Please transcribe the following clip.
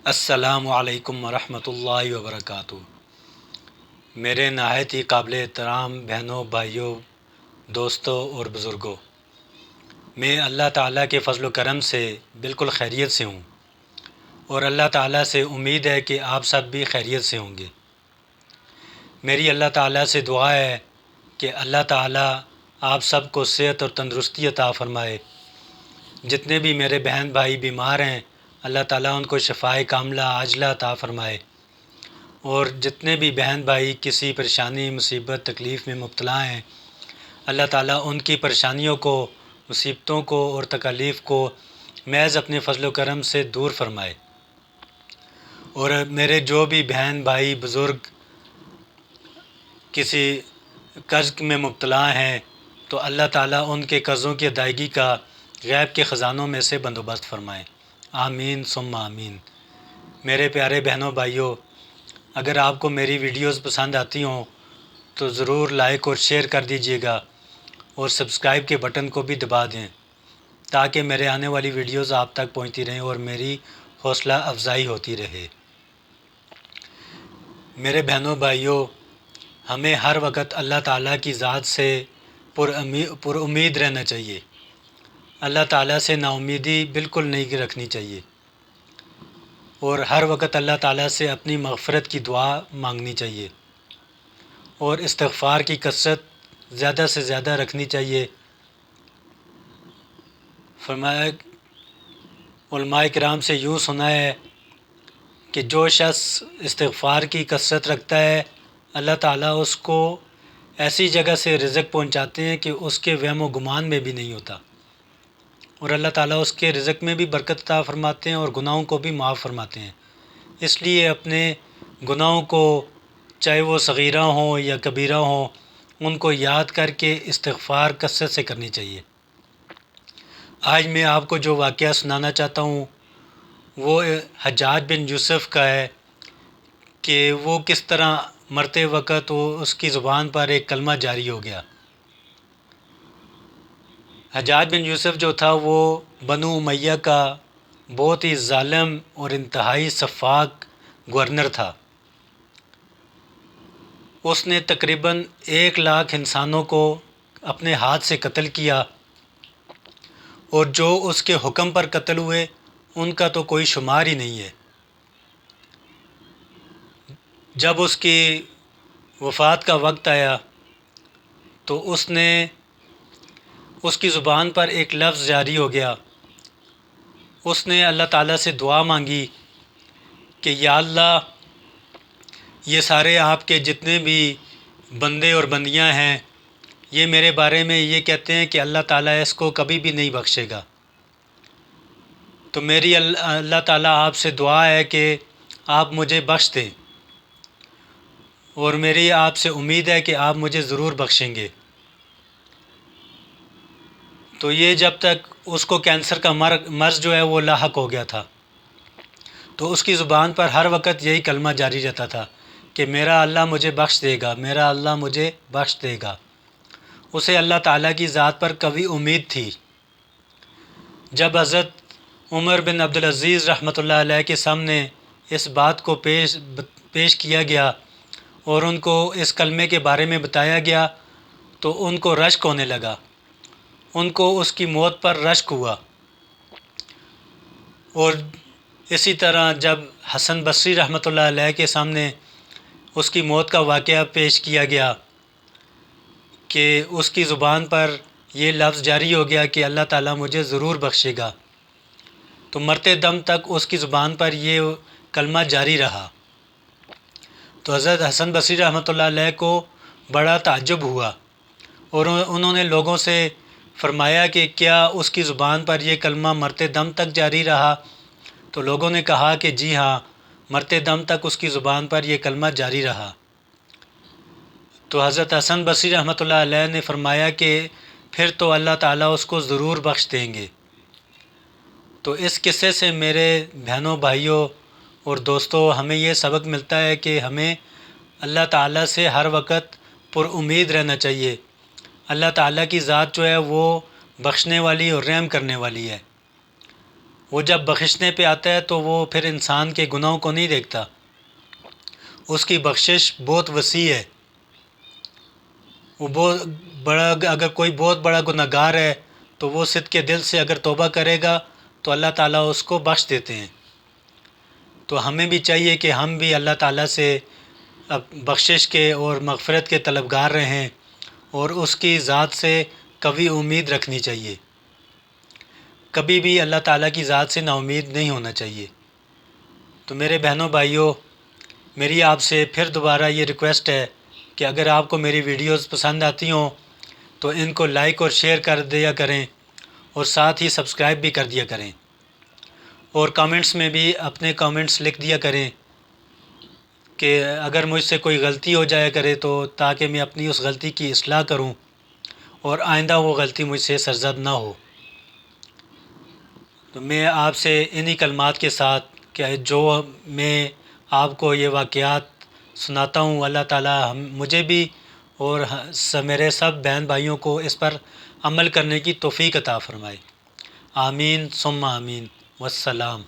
السلام علیکم ورحمۃ اللہ وبرکاتہ۔ میرے نہایت ہی قابل احترام بہنوں، بھائیوں، دوستوں اور بزرگوں، میں اللہ تعالیٰ کے فضل و کرم سے بالکل خیریت سے ہوں اور اللہ تعالیٰ سے امید ہے کہ آپ سب بھی خیریت سے ہوں گے۔ میری اللہ تعالیٰ سے دعا ہے کہ اللہ تعالیٰ آپ سب کو صحت اور تندرستی عطا فرمائے۔ جتنے بھی میرے بہن بھائی بیمار ہیں، اللہ تعالیٰ ان کو شفائے کاملہ عاجلہ عطا فرمائے، اور جتنے بھی بہن بھائی کسی پریشانی، مصیبت، تکلیف میں مبتلا ہیں، اللہ تعالیٰ ان کی پریشانیوں کو، مصیبتوں کو اور تکالیف کو محض اپنے فضل و کرم سے دور فرمائے۔ اور میرے جو بھی بہن بھائی بزرگ کسی قرض میں مبتلا ہیں، تو اللہ تعالیٰ ان کے قرضوں کی ادائیگی کا غیب کے خزانوں میں سے بندوبست فرمائے۔ آمین ثم آمین۔ میرے پیارے بہنوں بھائیوں، اگر آپ کو میری ویڈیوز پسند آتی ہوں تو ضرور لائک اور شیئر کر دیجیے گا، اور سبسکرائب کے بٹن کو بھی دبا دیں تاکہ میرے آنے والی ویڈیوز آپ تک پہنچتی رہیں اور میری حوصلہ افزائی ہوتی رہے۔ میرے بہنوں بھائیوں، ہمیں ہر وقت اللہ تعالیٰ کی ذات سے پر امید رہنا چاہیے۔ اللہ تعالیٰ سے نا امیدی بالکل نہیں رکھنی چاہیے، اور ہر وقت اللہ تعالیٰ سے اپنی مغفرت کی دعا مانگنی چاہیے، اور استغفار کی کثرت زیادہ سے زیادہ رکھنی چاہیے۔ فرمایا، علماء کرام سے یوں سنا ہے کہ جو شخص استغفار کی کثرت رکھتا ہے، اللہ تعالیٰ اس کو ایسی جگہ سے رزق پہنچاتے ہیں کہ اس کے وہم و گمان میں بھی نہیں ہوتا، اور اللہ تعالیٰ اس کے رزق میں بھی برکت عطا فرماتے ہیں اور گناہوں کو بھی معاف فرماتے ہیں۔ اس لیے اپنے گناہوں کو، چاہے وہ صغیرہ ہوں یا کبیرہ ہوں، ان کو یاد کر کے استغفار کثرت سے کرنی چاہیے۔ آج میں آپ کو جو واقعہ سنانا چاہتا ہوں وہ حجاج بن یوسف کا ہے کہ وہ کس طرح مرتے وقت اس کی زبان پر ایک کلمہ جاری ہو گیا۔ حجاج بن یوسف جو تھا وہ بنو امیہ کا بہت ہی ظالم اور انتہائی سفاک گورنر تھا۔ اس نے تقریباً 1,00,000 انسانوں کو اپنے ہاتھ سے قتل کیا، اور جو اس کے حکم پر قتل ہوئے ان کا تو کوئی شمار ہی نہیں ہے۔ جب اس کی وفات کا وقت آیا تو اس کی زبان پر ایک لفظ جاری ہو گیا۔ اس نے اللہ تعالیٰ سے دعا مانگی کہ یا اللہ، یہ سارے آپ کے جتنے بھی بندے اور بندیاں ہیں، یہ میرے بارے میں یہ کہتے ہیں کہ اللہ تعالیٰ اس کو کبھی بھی نہیں بخشے گا، تو میری اللہ تعالیٰ آپ سے دعا ہے کہ آپ مجھے بخش دیں، اور میری آپ سے امید ہے کہ آپ مجھے ضرور بخشیں گے۔ تو یہ جب تک اس کو کینسر کا مرض جو ہے وہ لاحق ہو گیا تھا، تو اس کی زبان پر ہر وقت یہی کلمہ جاری رہتا تھا کہ میرا اللہ مجھے بخش دے گا، میرا اللہ مجھے بخش دے گا۔ اسے اللہ تعالیٰ کی ذات پر قوی امید تھی۔ جب حضرت عمر بن عبدالعزیز رحمۃ اللہ علیہ کے سامنے اس بات کو پیش کیا گیا اور ان کو اس کلمے کے بارے میں بتایا گیا تو ان کو رشک ہونے لگا، ان کو اس کی موت پر رشک ہوا۔ اور اسی طرح جب حسن بصری رحمۃ اللہ علیہ کے سامنے اس کی موت کا واقعہ پیش کیا گیا کہ اس کی زبان پر یہ لفظ جاری ہو گیا کہ اللہ تعالیٰ مجھے ضرور بخشے گا، تو مرتے دم تک اس کی زبان پر یہ کلمہ جاری رہا۔ تو حضرت حسن بصری رحمۃ اللہ علیہ کو بڑا تعجب ہوا، اور انہوں نے لوگوں سے فرمایا کہ کیا اس کی زبان پر یہ کلمہ مرتے دم تک جاری رہا؟ تو لوگوں نے کہا کہ جی ہاں، مرتے دم تک اس کی زبان پر یہ کلمہ جاری رہا۔ تو حضرت حسن بصری رحمۃ اللہ علیہ نے فرمایا کہ پھر تو اللہ تعالیٰ اس کو ضرور بخش دیں گے۔ تو اس قصے سے میرے بہنوں، بھائیوں اور دوستوں، ہمیں یہ سبق ملتا ہے کہ ہمیں اللہ تعالیٰ سے ہر وقت پر امید رہنا چاہیے۔ اللہ تعالیٰ کی ذات جو ہے وہ بخشنے والی اور رحم کرنے والی ہے، وہ جب بخشنے پہ آتا ہے تو وہ پھر انسان کے گناہوں کو نہیں دیکھتا، اس کی بخشش بہت وسیع ہے۔ وہ بہت بڑا، اگر کوئی بہت بڑا گناہ گار ہے تو وہ صدق کے دل سے اگر توبہ کرے گا تو اللہ تعالیٰ اس کو بخش دیتے ہیں۔ تو ہمیں بھی چاہیے کہ ہم بھی اللہ تعالیٰ سے بخشش کے اور مغفرت کے طلبگار رہیں، اور اس کی ذات سے قوی امید رکھنی چاہیے۔ کبھی بھی اللہ تعالیٰ کی ذات سے نا امید نہیں ہونا چاہیے۔ تو میرے بہنوں بھائیوں، میری آپ سے پھر دوبارہ یہ ریکویسٹ ہے کہ اگر آپ کو میری ویڈیوز پسند آتی ہوں تو ان کو لائک اور شیئر کر دیا کریں، اور ساتھ ہی سبسکرائب بھی کر دیا کریں، اور کامنٹس میں بھی اپنے کامنٹس لکھ دیا کریں کہ اگر مجھ سے کوئی غلطی ہو جایا کرے تو تاکہ میں اپنی اس غلطی کی اصلاح کروں اور آئندہ وہ غلطی مجھ سے سرزد نہ ہو۔ تو میں آپ سے انہی کلمات کے ساتھ کہ جو میں آپ کو یہ واقعات سناتا ہوں، اللہ تعالیٰ مجھے بھی اور میرے سب بہن بھائیوں کو اس پر عمل کرنے کی توفیق عطا فرمائے۔ آمین ثم آمین، والسلام۔